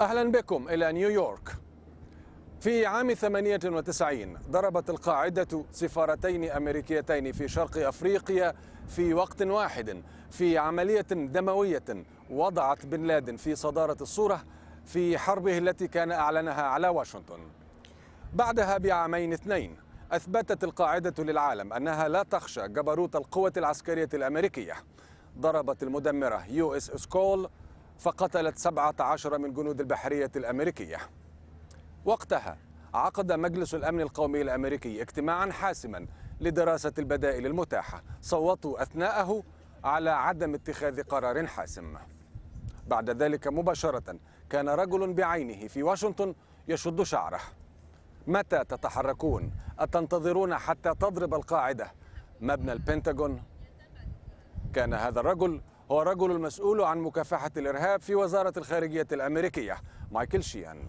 أهلا بكم إلى نيويورك. في عام 98 ضربت القاعدة سفارتين أمريكيتين في شرق أفريقيا في وقت واحد في عملية دموية وضعت بن لادن في صدارة الصورة في حربه التي كان أعلنها على واشنطن. بعدها بعامين اثنين أثبتت القاعدة للعالم أنها لا تخشى جبروت القوة العسكرية الأمريكية. ضربت المدمرة US اسكول فقتلت 17 من جنود البحرية الأمريكية. وقتها عقد مجلس الأمن القومي الأمريكي اجتماعا حاسما لدراسة البدائل المتاحة، صوتوا أثناءه على عدم اتخاذ قرار حاسم. بعد ذلك مباشرة كان رجل بعينه في واشنطن يشد شعره: متى تتحركون؟ أتنتظرون حتى تضرب القاعدة مبنى البنتاجون؟ كان هذا الرجل هو الرجل المسؤول عن مكافحة الإرهاب في وزارة الخارجية الأمريكية، مايكل شيهان.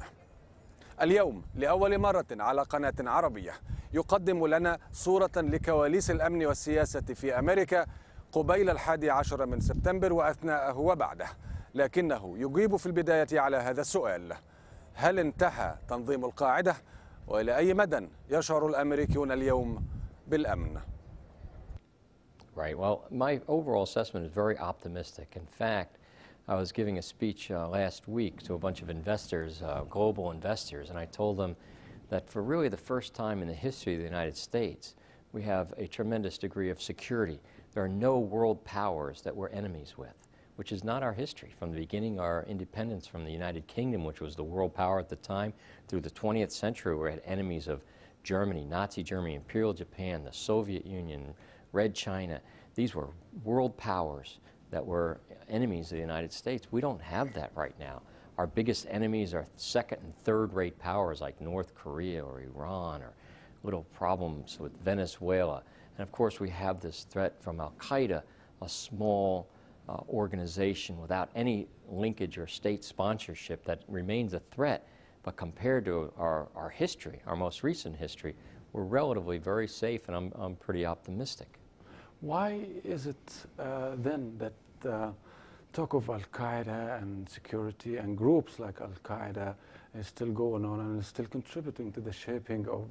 اليوم لأول مرة على قناة عربية يقدم لنا صورة لكواليس الأمن والسياسة في أمريكا قبيل 11 من سبتمبر وأثناءه وبعده، لكنه يجيب في البداية على هذا السؤال: هل انتهى تنظيم القاعدة؟ وإلى أي مدى يشعر الأمريكيون اليوم بالأمن؟ Right. Well, my overall assessment is very optimistic. In fact, I was giving a speech last week to a bunch of investors, global investors, and I told them that for really the first time in the history of the United States, we have a tremendous degree of security. There are no world powers that we're enemies with, which is not our history. From the beginning, our independence from the United Kingdom, which was the world power at the time, through the 20th century, we had enemies of Germany, Nazi Germany, Imperial Japan, the Soviet Union, Red China. These were world powers that were enemies of the United States. We don't have that right now. Our biggest enemies are second and third rate powers like North Korea or Iran, or little problems with Venezuela. And of course we have this threat from Al-Qaeda, a small organization without any linkage or state sponsorship that remains a threat. But compared to our history, our most recent history, we're relatively very safe, and I'm pretty optimistic. Why is it then that talk of Al-Qaeda and security and groups like Al-Qaeda is still going on and is still contributing to the shaping of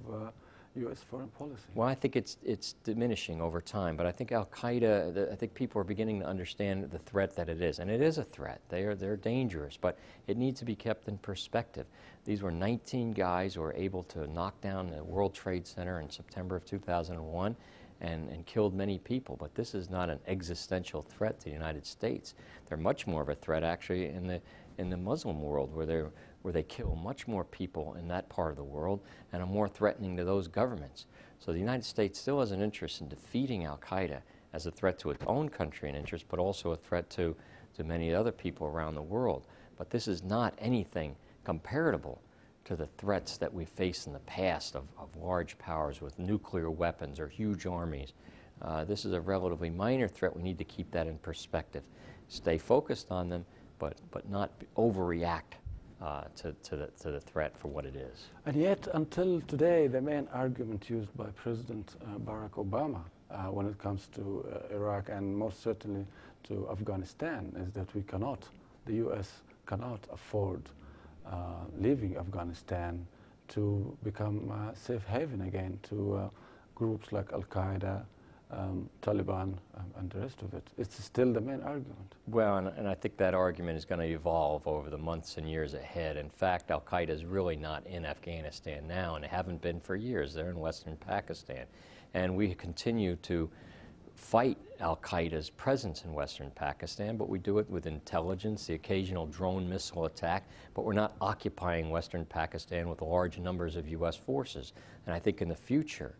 U.S. foreign policy? Well, I think it's diminishing over time, but I think Al-Qaeda, I think people are beginning to understand the threat that it is, and it is a threat. They're dangerous, but it needs to be kept in perspective. These were 19 guys who were able to knock down the World Trade Center in September of 2001 and killed many people, but this is not an existential threat to the United States. They're much more of a threat actually in the Muslim world, where they kill much more people in that part of the world and are more threatening to those governments. So the United States still has an interest in defeating Al-Qaeda as a threat to its own country and interest, but also a threat to many other people around the world. But this is not anything comparable to the threats that we faced in the past of large powers with nuclear weapons or huge armies. This is a relatively minor threat. We need to keep that in perspective. Stay focused on them, but not overreact to the threat for what it is. And yet, until today, the main argument used by President Barack Obama when it comes to Iraq and most certainly to Afghanistan is that the U.S. cannot afford leaving Afghanistan to become a safe haven again to groups like Al-Qaeda, Taliban, and the rest of it. It's still the main argument. Well, and I think that argument is going to evolve over the months and years ahead. In fact, Al-Qaeda is really not in Afghanistan now, and they haven't been for years. They're in western Pakistan. And we continue to fight Al-Qaeda's presence in western Pakistan, but we do it with intelligence, the occasional drone missile attack, but we're not occupying western Pakistan with large numbers of U.S. forces. And I think in the future,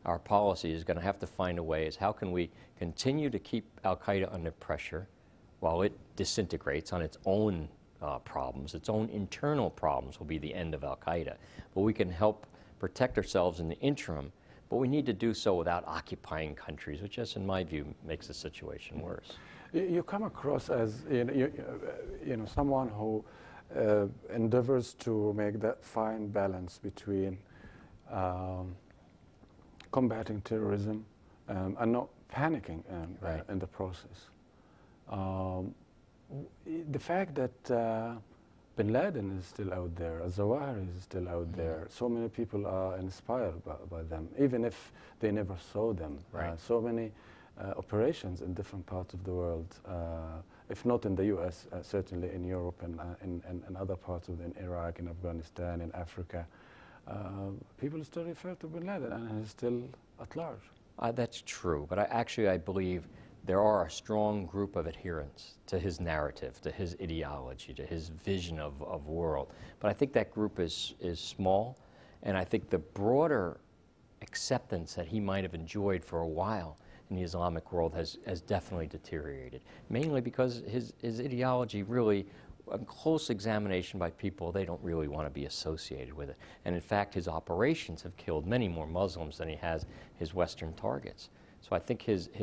our policy is going to have to find a way is how can we continue to keep Al-Qaeda under pressure while it disintegrates on its own problems. Its own internal problems will be the end of Al-Qaeda. But we can help protect ourselves in the interim, but we need to do so without occupying countries, which just in my view makes the situation worse. You come across as someone who endeavors to make that fine balance between combating terrorism and not panicking Right. in the process. The fact that Bin Laden is still out there, Zawahiri is still out there. So many people are inspired by them, even if they never saw them. Right. So many operations in different parts of the world, if not in the US, certainly in Europe and in other parts in Iraq, in Afghanistan, in Africa. People still refer to Bin Laden, and he's still at large. That's true, but I believe there are a strong group of adherents to his narrative, to his ideology, to his vision of world. But I think that group is small, and I think the broader acceptance that he might have enjoyed for a while in the Islamic world has definitely deteriorated, mainly because his ideology really, on close examination by people, they don't really want to be associated with it. And in fact, his operations have killed many more Muslims than he has his Western targets. So I think his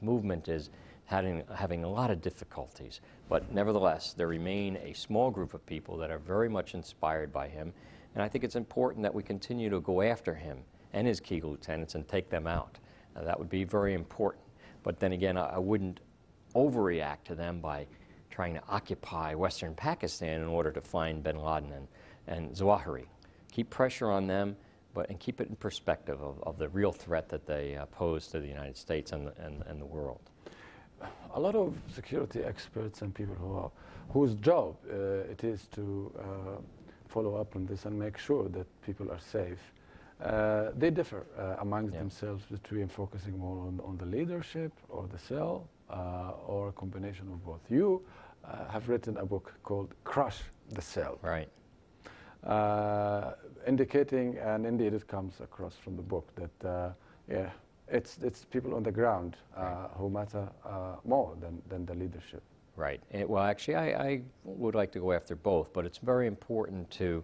movement is having a lot of difficulties. But nevertheless, there remain a small group of people that are very much inspired by him. And I think it's important that we continue to go after him and his key lieutenants and take them out. That would be very important. But then again, I wouldn't overreact to them by trying to occupy Western Pakistan in order to find bin Laden and Zawahiri. Keep pressure on them, and keep it in perspective of the real threat that they pose to the United States and the world. A lot of security experts and people whose job it is to follow up on this and make sure that people are safe, they differ amongst themselves between focusing more on the leadership or the cell or a combination of both. You have written a book called Crush the Cell. Right. Indicating, and indeed it comes across from the book, that it's people on the ground who matter more than the leadership. Right. Well, actually, I would like to go after both, but it's very important to,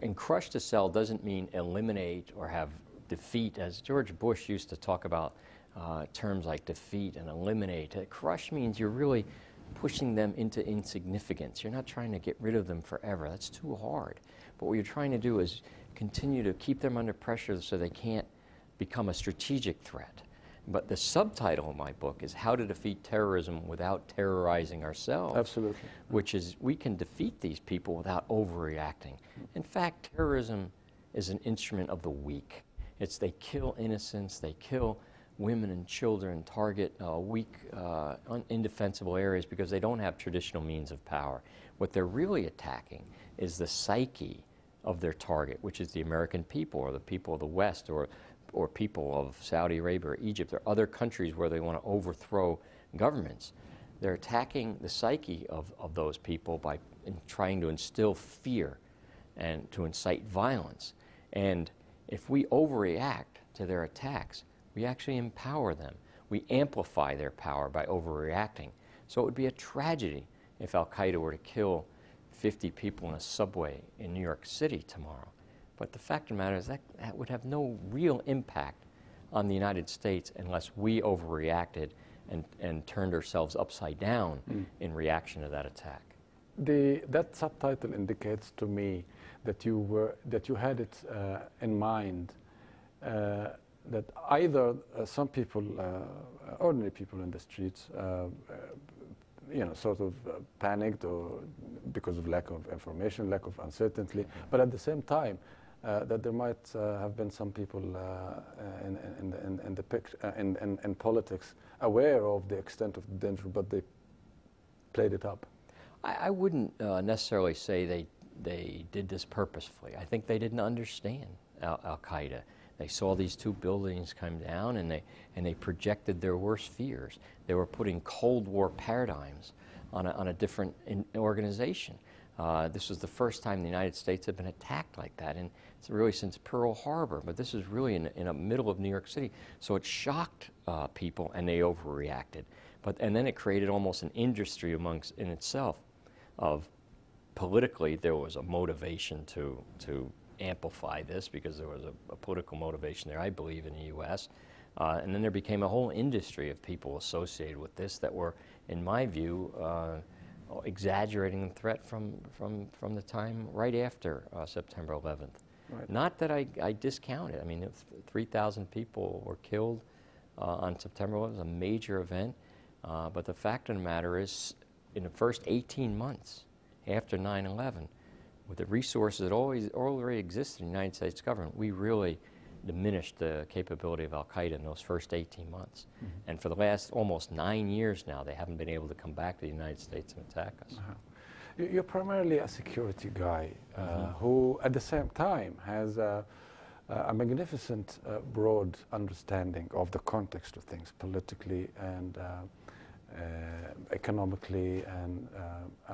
and crush the cell doesn't mean eliminate or have defeat, as George Bush used to talk about terms like defeat and eliminate. Crush means you're really pushing them into insignificance. You're not trying to get rid of them forever. That's too hard. But what you're trying to do is continue to keep them under pressure so they can't become a strategic threat. But the subtitle of my book is How to Defeat Terrorism Without Terrorizing Ourselves. Absolutely. Which is, we can defeat these people without overreacting. In fact, terrorism is an instrument of the weak. They kill innocents, they kill women and children, target weak, indefensible areas because they don't have traditional means of power. What they're really attacking is the psyche of their target, which is the American people or the people of the West or people of Saudi Arabia or Egypt or other countries where they want to overthrow governments. They're attacking the psyche of those people by trying to instill fear and to incite violence. And if we overreact to their attacks, we actually empower them. We amplify their power by overreacting. So it would be a tragedy if Al-Qaeda were to kill 50 people in a subway in New York City tomorrow. But the fact of the matter is that would have no real impact on the United States unless we overreacted and turned ourselves upside down in reaction to that attack. That subtitle indicates to me that you had it in mind that either some people, ordinary people in the streets, sort of panicked or because of lack of information, lack of uncertainty, but at the same time, that there might have been some people in politics aware of the extent of the danger, but they played it up. I wouldn't necessarily say they did this purposefully. I think they didn't understand Al-Qaeda. They saw these two buildings come down and they projected their worst fears. They were putting Cold War paradigms on a different organization. This was the first time the United States had been attacked like that, and it's really since Pearl Harbor, but this is really in the middle of New York City. So it shocked people and they overreacted. And then it created almost an industry in itself of politically there was a motivation to amplify this because there was a political motivation there, I believe, in the U.S. And then there became a whole industry of people associated with this that were, in my view, exaggerating the threat from the time right after September 11th. Right. Not that I discount it. I mean, 3,000 people were killed on September 11th. It was a major event. But the fact of the matter is, in the first 18 months, after 9/11, with the resources that already existed in the United States government, we really diminished the capability of al-Qaeda in those first 18 months. And for the last almost 9 years now, they haven't been able to come back to the United States and attack us. You're primarily a security guy who, at the same time, has a magnificent, broad understanding of the context of things, politically and economically, and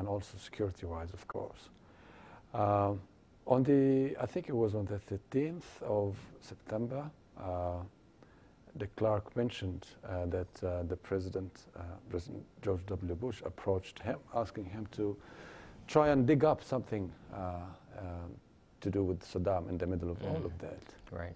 also security-wise, of course. I think it was on the 13th of September, the Clark mentioned that the President George W. Bush approached him, asking him to try and dig up something to do with Saddam in the middle of all of that. Right.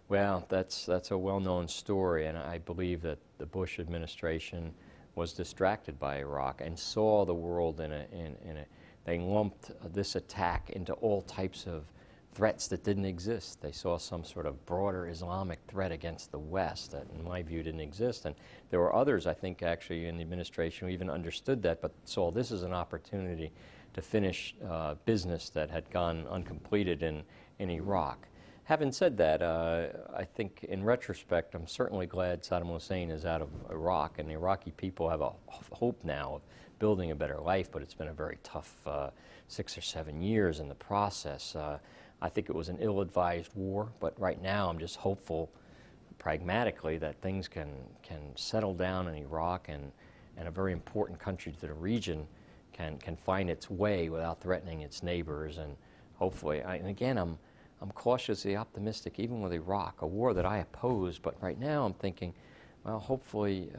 Well, that's a well-known story, and I believe that the Bush administration was distracted by Iraq and saw the world in a they lumped this attack into all types of threats that didn't exist. They saw some sort of broader Islamic threat against the West that, in my view, didn't exist. And there were others, I think, actually in the administration who even understood that, but saw this as an opportunity to finish business that had gone uncompleted in Iraq. Having said that, I think in retrospect, I'm certainly glad Saddam Hussein is out of Iraq, and the Iraqi people have a hope now of building a better life, but it's been a very tough 6 or 7 years in the process. I think it was an ill-advised war, but right now I'm just hopeful, pragmatically, that things can settle down in Iraq, and a very important country to the region can find its way without threatening its neighbors. And hopefully, and again, I'm cautiously optimistic, even with Iraq, a war that I oppose, but right now I'm thinking, well, hopefully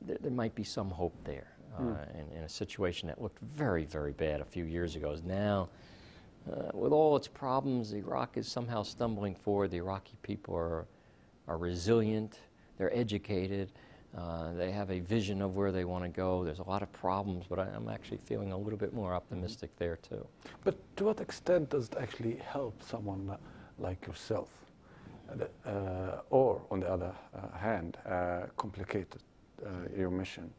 there might be some hope there in a situation that looked very, very bad a few years ago. Now, with all its problems, Iraq is somehow stumbling forward. The Iraqi people are resilient, they're educated, they have a vision of where they want to go. There's a lot of problems, but I'm actually feeling a little bit more optimistic there too. But to what extent does it actually help someone like yourself? Or, on the other hand, complicated your mission,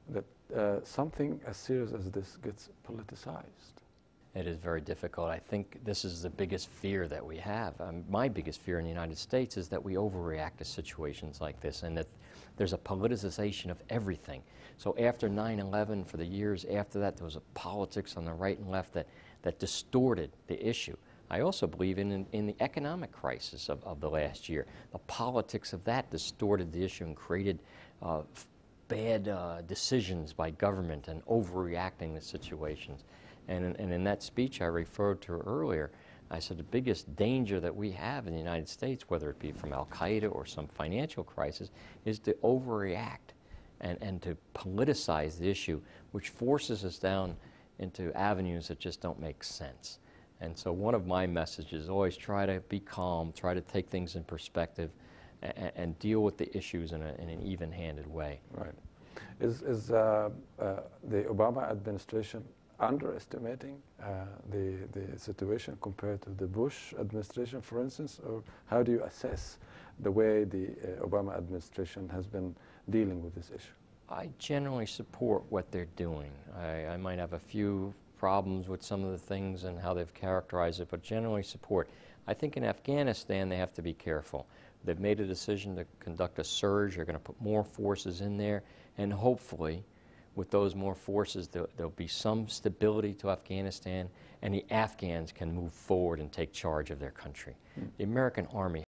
that something as serious as this gets politicized? It is very difficult. I think this is the biggest fear that we have. My biggest fear in the United States is that we overreact to situations like this, and that there's a politicization of everything. So after 9/11, for the years after that, there was a politics on the right and left that distorted the issue. I also believe in the economic crisis of the last year. The politics of that distorted the issue and created bad decisions by government and overreacting to situations. And in that speech I referred to earlier, I said the biggest danger that we have in the United States, whether it be from al-Qaeda or some financial crisis, is to overreact and to politicize the issue, which forces us down into avenues that just don't make sense. And so one of my messages is always try to be calm, try to take things in perspective, and deal with the issues in an even-handed way. Right. Is the Obama administration underestimating the situation compared to the Bush administration, for instance? Or how do you assess the way the Obama administration has been dealing with this issue? I generally support what they're doing. I might have a few problems with some of the things and how they've characterized it, but generally support. I think in Afghanistan they have to be careful. They've made a decision to conduct a surge. They're going to put more forces in there, and hopefully with those more forces there'll be some stability to Afghanistan, and the Afghans can move forward and take charge of their country. The American Army